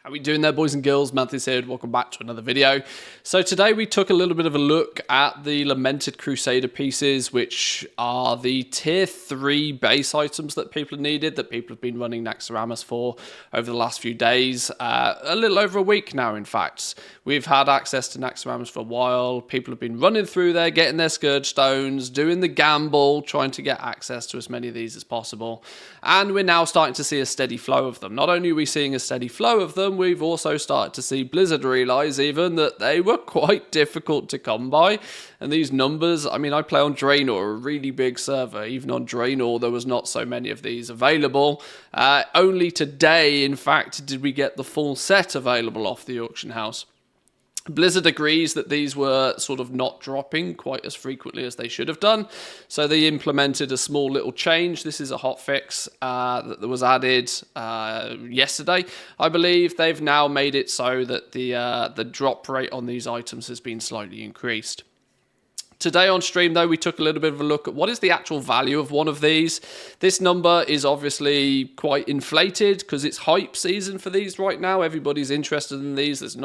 How we doing there, boys and girls? Manthieus here, welcome back to another video. So today we took a little bit of a look at the Lamented Crusader pieces, which are the tier 3 base items that people have needed, that people have been running Naxxramas for over the last few days. A little over a week now, in fact. We've had access to Naxxramas for a while. People have been running through there, getting their Scourge Stones, doing the gamble, trying to get access to as many of these as possible. And we're now starting to see a steady flow of them. Not only are we seeing a steady flow of them, we've also started to see Blizzard realise even that they were quite difficult to come by. And these numbers, I mean, I play on Draenor, a really big server. Even on Draenor, there was not so many of these available. Only today, in fact, did we get the full set available off the auction house. Blizzard agrees that these were sort of not dropping quite as frequently as they should have done. So they implemented a small little change. This is a hotfix that was added yesterday. I believe they've now made it so that the drop rate on these items has been slightly increased. Today on stream, though, we took a little bit of a look at what is the actual value of one of these. This number is obviously quite inflated because it's hype season for these right now. Everybody's interested in these.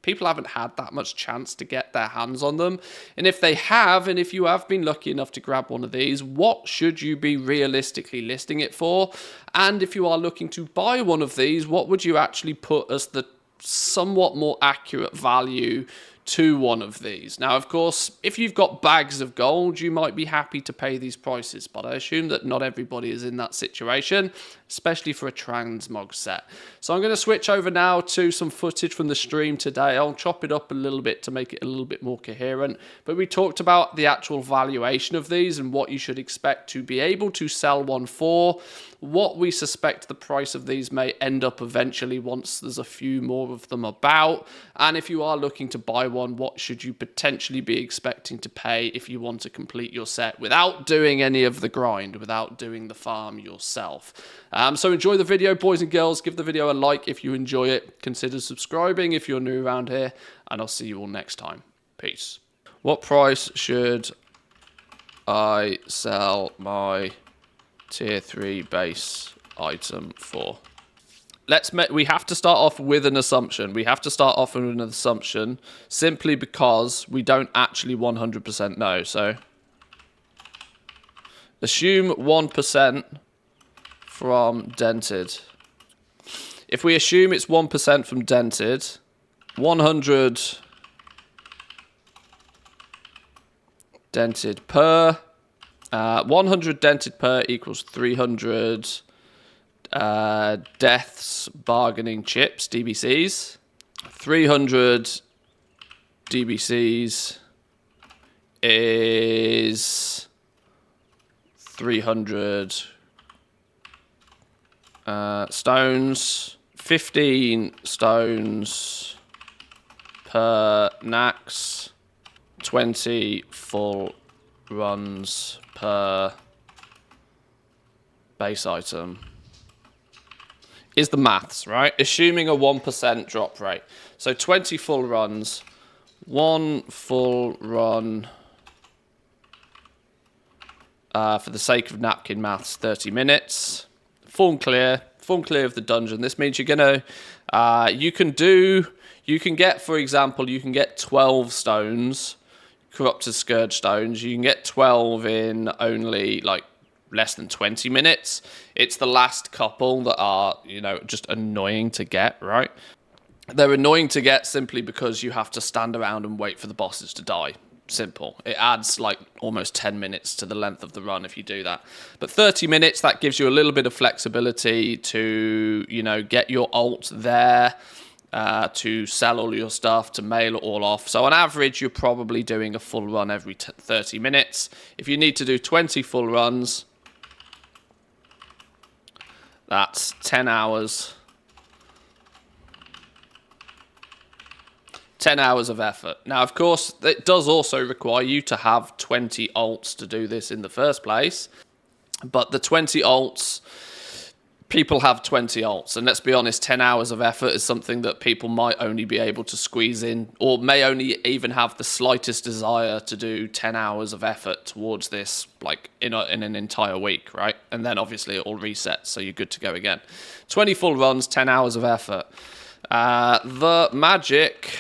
People haven't had that much chance to get their hands on them. And if they have, and if you have been lucky enough to grab one of these, what should you be realistically listing it for? And if you are looking to buy one of these, what would you actually put as the somewhat more accurate value to one of these? Now, of course, if you've got bags of gold, you might be happy to pay these prices, but I assume that not everybody is in that situation, especially for a transmog set. So I'm going to switch over now to some footage from the stream today. I'll chop it up a little bit to make it a little bit more coherent, but we talked about the actual valuation of these and what you should expect to be able to sell one for, what we suspect the price of these may end up eventually once there's a few more of them about, and if you are looking to buy one, what should you potentially be expecting to pay if you want to complete your set without doing any of the grind, without doing the farm yourself. So enjoy the video, boys and girls. Give the video a like if you enjoy it. Consider subscribing if you're new around here, and I'll see you all next time. Peace. What price should I sell my tier 3 base item for? We have to start off with an assumption. We have to start off with an assumption simply because we don't actually 100% know. So assume 1% from dented. If we assume it's 1% from dented, 100 dented per 100 dented per equals 300 deaths bargaining chips, DBCs. 300 DBCs is 300 stones. 15 stones per Nax. 20 full runs per base item is the maths, right? Assuming a 1% drop rate. So 20 full runs, 1 full run, for the sake of napkin maths, 30 minutes. Full and clear of the dungeon. This means you're gonna, you can get, for example, you can get 12 stones, corrupted Scourge Stones. You can get 12 in only like less than 20 minutes. It's the last couple that are, you know, just annoying to get, right? They're annoying to get simply because you have to stand around and wait for the bosses to die. Simple. It adds like almost 10 minutes to the length of the run if you do that. But 30 minutes, that gives you a little bit of flexibility to, you know, get your ult there, to sell all your stuff, to mail it all off. So on average, you're probably doing a full run every 30 minutes. If you need to do 20 full runs, that's 10 hours. 10 hours of effort. Now, of course, it does also require you to have 20 ults to do this in the first place. But the 20 ults, people have 20 ults. And let's be honest, 10 hours of effort is something that people might only be able to squeeze in, or may only even have the slightest desire to do 10 hours of effort towards this, like in an entire week, right? And then obviously it all resets, so you're good to go again. 20 full runs, 10 hours of effort. The magic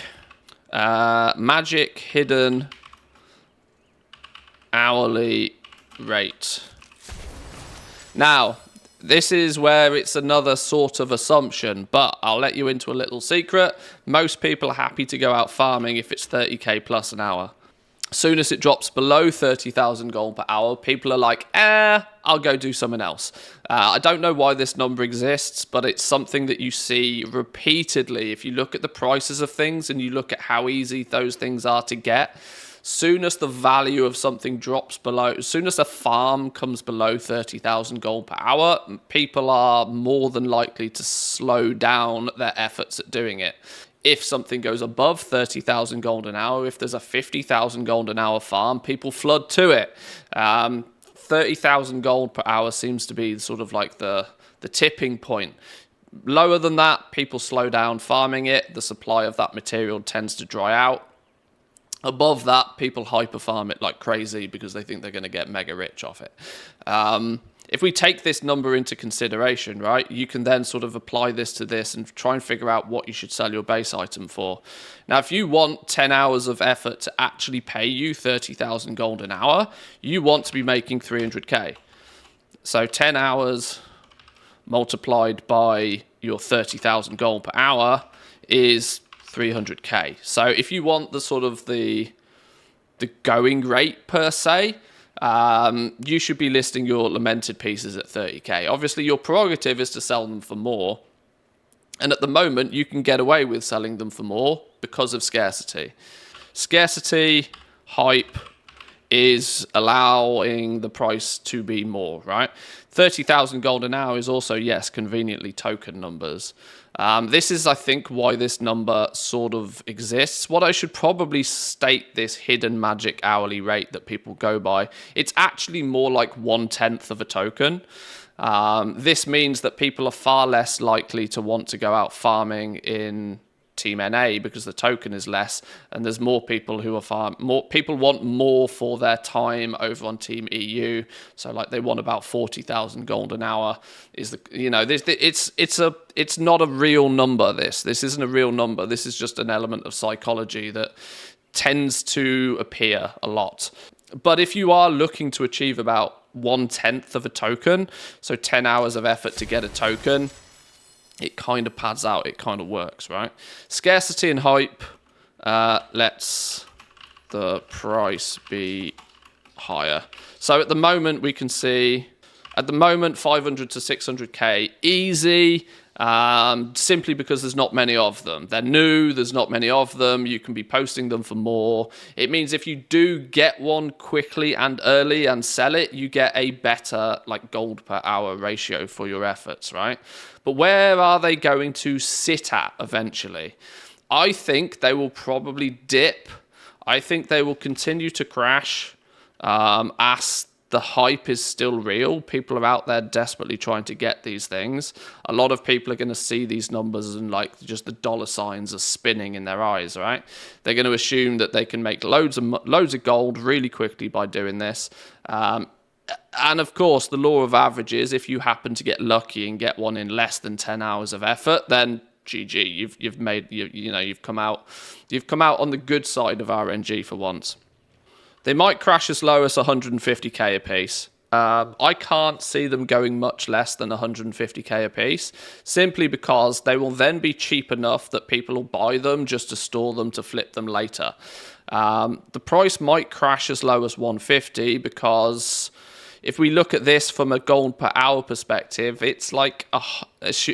hidden hourly rate. Now, this is where it's another sort of assumption, but I'll let you into a little secret. Most people are happy to go out farming if it's 30k plus an hour. Soon as it drops below 30,000 gold per hour, people are like, I'll go do something else. I don't know why this number exists, but it's something that you see repeatedly. If you look at the prices of things and you look at how easy those things are to get, soon as the value of something drops below, as soon as a farm comes below 30,000 gold per hour, people are more than likely to slow down their efforts at doing it. If something goes above 30,000 gold an hour, if there's a 50,000 gold an hour farm, people flood to it. 30,000 gold per hour seems to be sort of like the tipping point. Lower than that, people slow down farming it. The supply of that material tends to dry out. Above that, people hyper farm it like crazy because they think they're going to get mega rich off it. If we take this number into consideration, right, you can then sort of apply this to this and try and figure out what you should sell your base item for. Now, if you want 10 hours of effort to actually pay you 30,000 gold an hour, you want to be making 300k. So 10 hours multiplied by your 30,000 gold per hour is 300k. So if you want the sort of the going rate per se, you should be listing your lamented pieces at 30k. Obviously, your prerogative is to sell them for more. And at the moment, you can get away with selling them for more because of scarcity. Scarcity, hype, is allowing the price to be more, right? 30,000 gold an hour is also, yes, conveniently token numbers. This is, I think, why this number sort of exists. What I should probably state this hidden magic hourly rate that people go by. It's actually more like 1/10 of a token. This means that people are far less likely to want to go out farming in Team NA because the token is less, and there's more people who are more people want more for their time over on Team EU. So like they want about 40,000 gold an hour. Is the it's not a real number. This isn't a real number. This is just an element of psychology that tends to appear a lot. But if you are looking to achieve about 1/10 of a token, so 10 hours of effort to get a token, it kind of pads out, it kind of works, right? Scarcity and hype, lets the price be higher. So at the moment, we can see, at the moment, 500 to 600k, easy, simply because there's not many of them. They're new, there's not many of them, you can be posting them for more. It means if you do get one quickly and early and sell it, you get a better like gold per hour ratio for your efforts, right? But where are they going to sit at eventually? I think they will probably dip. I think they will continue to crash as the hype is still real. People are out there desperately trying to get these things. A lot of people are going to see these numbers and like just the dollar signs are spinning in their eyes, right? They're going to assume that they can make loads of gold really quickly by doing this. And of course, the law of averages, if you happen to get lucky and get one in less than 10 hours of effort, then GG, you've come out on the good side of RNG for once. They might crash as low as 150k a piece. I can't see them going much less than 150k a piece, simply because they will then be cheap enough that people will buy them just to store them to flip them later. The price might crash as low as 150 because if we look at this from a gold per hour perspective, it's like,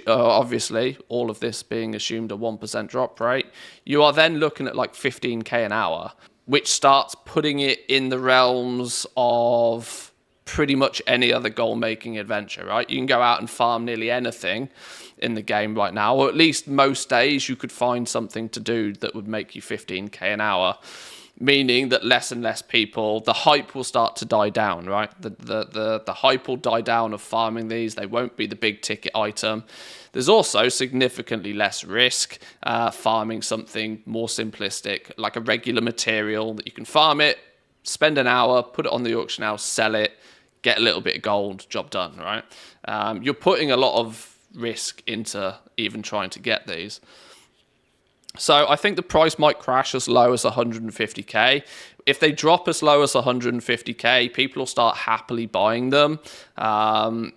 obviously, all of this being assumed a 1% drop rate, you are then looking at like 15k an hour, which starts putting it in the realms of pretty much any other goal-making adventure, right? You can go out and farm nearly anything in the game right now, or at least most days you could find something to do that would make you 15k an hour, meaning that less and less people, the hype will start to die down, right? The hype will die down of farming these. They won't be the big ticket item. There's also significantly less risk farming something more simplistic, like a regular material that you can farm it, spend an hour, put it on the auction house, sell it, get a little bit of gold, job done, right? You're putting a lot of risk into even trying to get these. So I think the price might crash as low as 150k. If they drop as low as 150k, people will start happily buying them.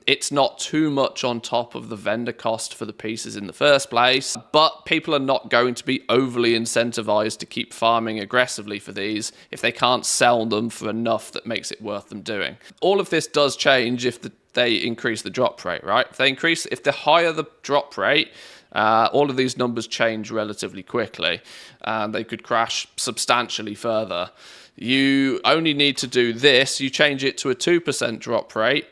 It's not too much on top of the vendor cost for the pieces in the first place, but people are not going to be overly incentivized to keep farming aggressively for these if they can't sell them for enough that makes it worth them doing. All of this does change if they increase the drop rate, right? If the higher the drop rate, all of these numbers change relatively quickly, and they could crash substantially further. You only need to do this. You change it to a 2% drop rate,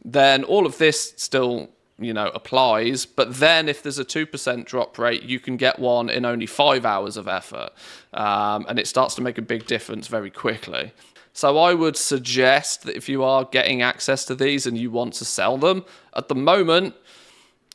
then all of this still, applies. But then if there's a 2% drop rate, you can get one in only 5 hours of effort, and it starts to make a big difference very quickly. So I would suggest that if you are getting access to these and you want to sell them, at the moment,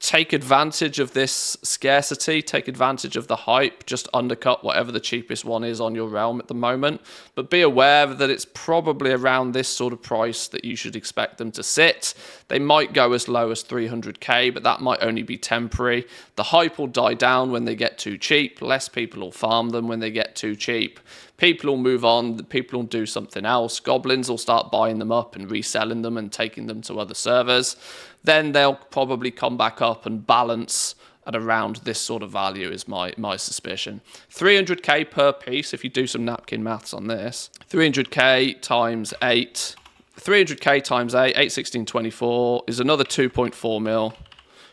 take advantage of this scarcity, take advantage of the hype, just undercut whatever the cheapest one is on your realm at the moment. But be aware that it's probably around this sort of price that you should expect them to sit. They might go as low as 300k, but that might only be temporary. The hype will die down when they get too cheap. Less people will farm them when they get too cheap. People will move on, people will do something else. Goblins will start buying them up and reselling them and taking them to other servers. Then they'll probably come back up and balance at around this sort of value is my suspicion. 300k per piece, if you do some napkin maths on this. 300k times 8. 300k times 8, 81624 is another 2.4 mil.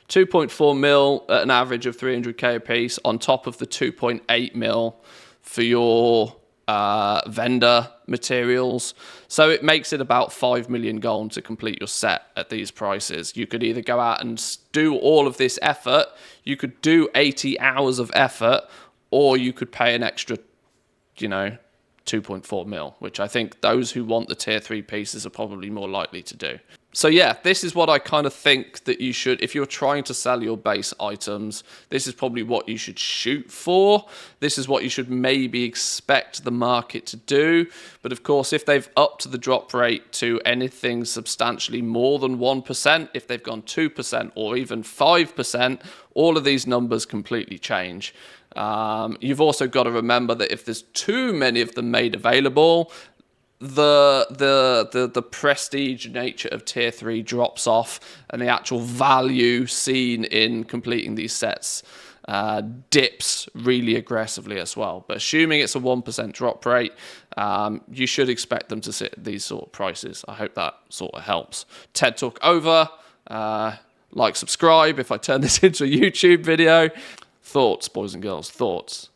2.4 mil at an average of 300k a piece on top of the 2.8 mil for your vendor materials. So it makes it about 5 million gold to complete your set at these prices. You could either go out and do all of this effort, you could do 80 hours of effort, or you could pay an extra, 2.4 mil, which I think those who want the tier 3 pieces are probably more likely to do. So yeah, this is what I kind of think that you should, if you're trying to sell your base items, this is probably what you should shoot for. This is what you should maybe expect the market to do. But of course, if they've upped the drop rate to anything substantially more than 1%, if they've gone 2% or even 5%, all of these numbers completely change. You've also got to remember that if there's too many of them made available, the prestige nature of tier 3 drops off, and the actual value seen in completing these sets dips really aggressively as well. But assuming it's a 1% drop rate, you should expect them to sit at these sort of prices. I hope that sort of helps. TED Talk over. Like, subscribe if I turn this into a YouTube video. Thoughts, boys and girls, thoughts.